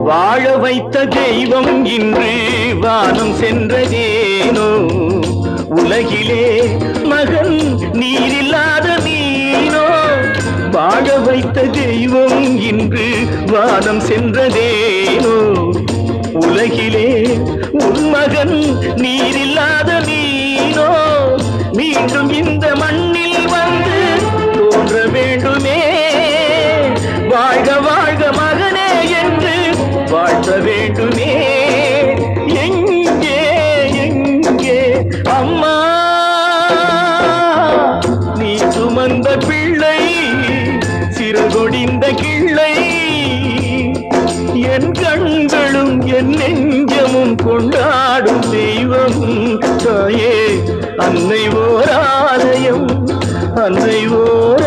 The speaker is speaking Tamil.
வாழ வைத்த தெய்வம் இன்று வானம் சென்றதேனோ, உலகிலே மகன் நீரில்லாத மீனோ. வாழ வைத்த தெய்வம் இன்று வானம் சென்றதேனோ, உலகிலே உன் மகன் நீரில்லாத மீனோ. மீண்டும் இந்த மண்ணில் வந்து தோன்ற வேண்டுமே, வாழ்க வாழ்க மகனே என்று வாழ்த்த வேண்டுமே. எங்கே எங்கே அம்மா நீ சுமந்த பிள்ளை, சிறுகொடிந்த கிள்ளை, என் கண்களும் என் நெஞ்சமும் கொண்டாடும் தெய்வம் தாயே. அன்னை ஓர் ஆலயம், அன்னை ஓர்